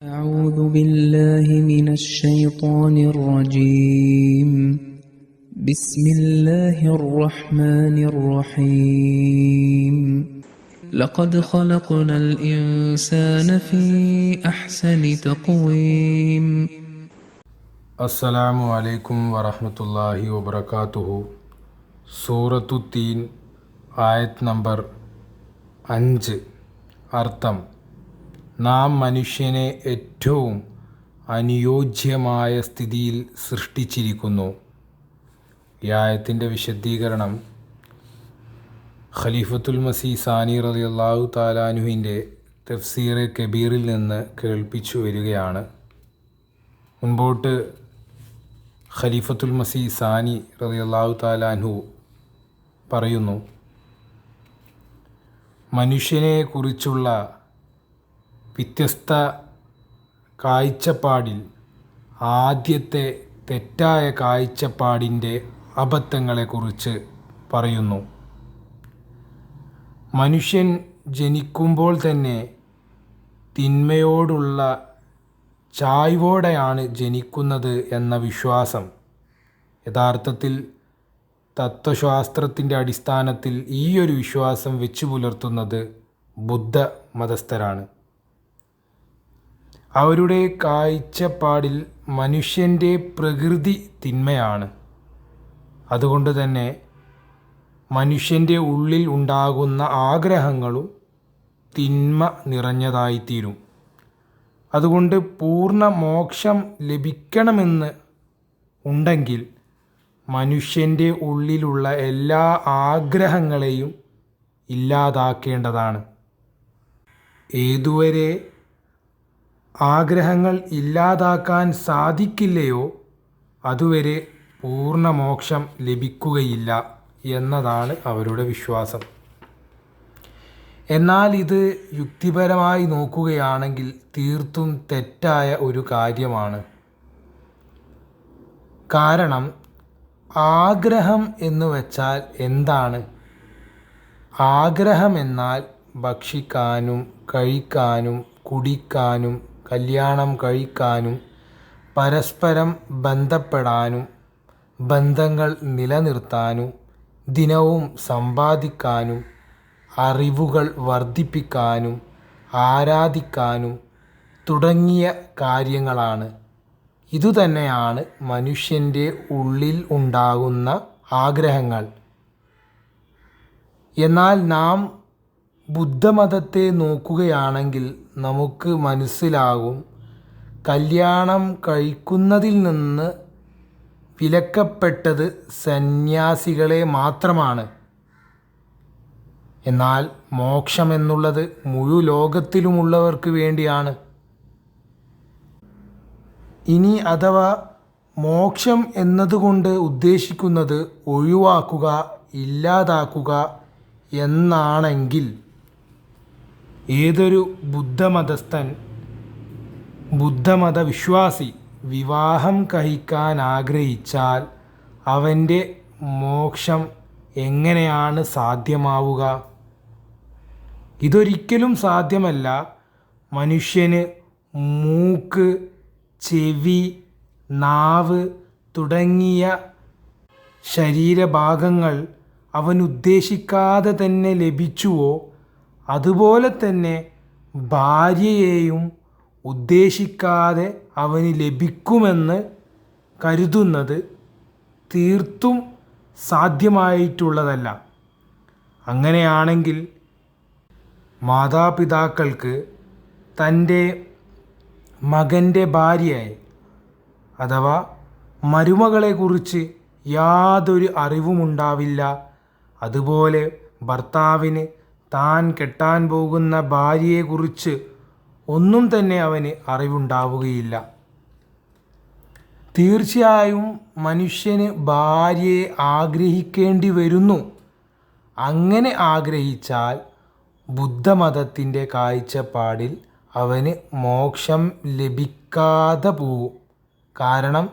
أعوذ بالله من الشيطان الرجيم بسم الله الرحمن الرحيم لقد خلقنا الإنسان في أحسن تقويم അസ്സലാമു അലൈക്കും വറഹ്മത്തുള്ളാഹി വബറകാതുഹു. സൂറത്തു തീൻ, ആയത് നമ്പർ 5. അർത്ഥം: നാം മനുഷ്യനെ ഏറ്റവും അനുയോജ്യമായ സ്ഥിതിയിൽ സൃഷ്ടിച്ചിരിക്കുന്നു. ഈ ആയത്തിൻ്റെ വിശദീകരണം ഖലീഫത്തുൽ മസീഹ് സാനി റളിയല്ലാഹു തആല അൻഹുവിൻ്റെ തഫ്സീർ കബീറിൽ നിന്ന് കേൾപ്പിച്ചു വരികയാണ്. മുൻപോട്ട് ഖലീഫത്തുൽ മസീഹ് സാനി റളിയല്ലാഹു തആല അൻഹു പറയുന്നു, മനുഷ്യനെ കുറിച്ചുള്ള വ്യത്യസ്ത കാഴ്ചപ്പാടിൽ ആദ്യത്തെ തെറ്റായ കാഴ്ചപ്പാടിൻ്റെ അബദ്ധങ്ങളെക്കുറിച്ച് പറയുന്നു. മനുഷ്യൻ ജനിക്കുമ്പോൾ തന്നെ തിന്മയോടുള്ള ചായ്വോടെയാണ് ജനിക്കുന്നത് എന്ന വിശ്വാസം യഥാർത്ഥത്തിൽ തത്വശാസ്ത്രത്തിൻ്റെ അടിസ്ഥാനത്തിൽ ഈ ഒരു വിശ്വാസം വെച്ചു പുലർത്തുന്നത് ബുദ്ധ മതസ്ഥരാണ്. അവരുടെ കാഴ്ചപ്പാടിൽ മനുഷ്യൻ്റെ പ്രകൃതി തിന്മയാണ്. അതുകൊണ്ട് തന്നെ മനുഷ്യൻ്റെ ഉള്ളിൽ ഉണ്ടാകുന്ന ആഗ്രഹങ്ങളും തിന്മ നിറഞ്ഞതായിത്തീരും. അതുകൊണ്ട് പൂർണ്ണ മോക്ഷം ലഭിക്കണമെന്ന് ഉണ്ടെങ്കിൽ മനുഷ്യൻ്റെ ഉള്ളിലുള്ള എല്ലാ ആഗ്രഹങ്ങളെയും ഇല്ലാതാക്കേണ്ടതാണ്. ഏതുവരെ ആഗ്രഹങ്ങൾ ഇല്ലാതാക്കാൻ സാധിക്കില്ലയോ അതുവരെ പൂർണ്ണ മോക്ഷം ലഭിക്കുകയില്ല എന്നതാണ് അവരുടെ വിശ്വാസം. എന്നാൽ ഇത് യുക്തിപരമായി നോക്കുകയാണെങ്കിൽ തീർത്തും തെറ്റായ ഒരു കാര്യമാണ്. കാരണം ആഗ്രഹം എന്ന് വച്ചാൽ എന്താണ്? ആഗ്രഹം എന്നാൽ ഭക്ഷിക്കാനും കഴിക്കാനും കുടിക്കാനും കല്യാണം കഴിക്കാനും പരസ്പരം ബന്ധപ്പെടാനും ബന്ധങ്ങൾ നിലനിർത്താനും ദിനവും സമ്പാദിക്കാനും അറിവുകൾ വർദ്ധിപ്പിക്കാനും ആരാധിക്കാനും തുടങ്ങിയ കാര്യങ്ങളാണ്. ഇതുതന്നെയാണ് മനുഷ്യൻ്റെ ഉള്ളിൽ ഉണ്ടാകുന്ന ആഗ്രഹങ്ങൾ. എന്നാൽ നാം ബുദ്ധമതത്തെ നോക്കുകയാണെങ്കിൽ നമുക്ക് മനസ്സിലാകും, കല്യാണം കഴിക്കുന്നതിൽ നിന്ന് വിലക്കപ്പെട്ടത് സന്യാസികളെ മാത്രമാണ്. എന്നാൽ മോക്ഷം എന്നുള്ളത് മുഴു ലോകത്തിലുമുള്ളവർക്ക് വേണ്ടിയാണ്. ഇനി അഥവാ മോക്ഷം എന്നതുകൊണ്ട് ഉദ്ദേശിക്കുന്നത് ഒഴിവാക്കുക, ഇല്ലാതാക്കുക എന്നാണെങ്കിൽ ഏതൊരു ബുദ്ധമതസ്ഥൻ, ബുദ്ധമത വിശ്വാസി വിവാഹം കഴിക്കാൻ ആഗ്രഹിച്ചാൽ അവൻ്റെ മോക്ഷം എങ്ങനെയാണ് സാധ്യമാവുക? ഇതൊരിക്കലും സാധ്യമല്ല. മനുഷ്യന് മൂക്ക്, ചെവി, നാവ് തുടങ്ങിയ ശരീരഭാഗങ്ങൾ അവൻ ഉദ്ദേശിക്കാതെ തന്നെ ലഭിച്ചുവോ അതുപോലെ തന്നെ ഭാര്യയെയും ഉദ്ദേശിക്കാതെ അവന് ലഭിക്കുമെന്ന് കരുതുന്നത് തീർത്തും സാധ്യമായിട്ടുള്ളതല്ല. അങ്ങനെയാണെങ്കിൽ മാതാപിതാക്കൾക്ക് തൻ്റെ മകൻ്റെ ഭാര്യയെ അഥവാ മരുമകളെക്കുറിച്ച് യാതൊരു അറിവുമുണ്ടാവില്ല. അതുപോലെ ഭർത്താവിന് താൻ കെട്ടാൻ പോകുന്ന ഭാര്യയെക്കുറിച്ച് ഒന്നും തന്നെ അവന് അറിവുണ്ടാവുകയില്ല. തീർച്ചയായും മനുഷ്യന് ഭാര്യയെ ആഗ്രഹിക്കേണ്ടി വരുന്നു. അങ്ങനെ ആഗ്രഹിച്ചാൽ ബുദ്ധമതത്തിൻ്റെ കാഴ്ചപ്പാടിൽ അവന് മോക്ഷം ലഭിക്കാതെ പോവും. കാരണം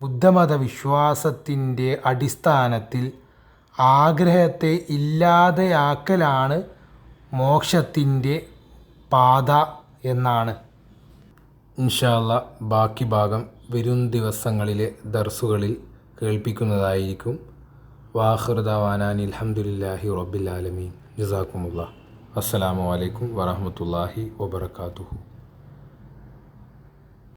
ബുദ്ധമത വിശ്വാസത്തിൻ്റെ അടിസ്ഥാനത്തിൽ ആഗ്രഹത്തെ ഇല്ലാതെയാക്കലാണ് മോക്ഷത്തിൻ്റെ പാത എന്നാണ്. ഇൻഷാ അല്ലാഹ് ബാക്കി ഭാഗം വരും ദിവസങ്ങളിലെ ദർസുകളിൽ കേൾപ്പിക്കുന്നതായിരിക്കും. വാഖിറു ദഅവാനാ അൽഹംദുലില്ലാഹി റബ്ബിൽ ആലമീൻ. ജസാക്കുമുല്ലാഹ്. അസ്സലാമു അലൈക്കും വറഹ്മത്തുള്ളാഹി വബറകാതുഹു.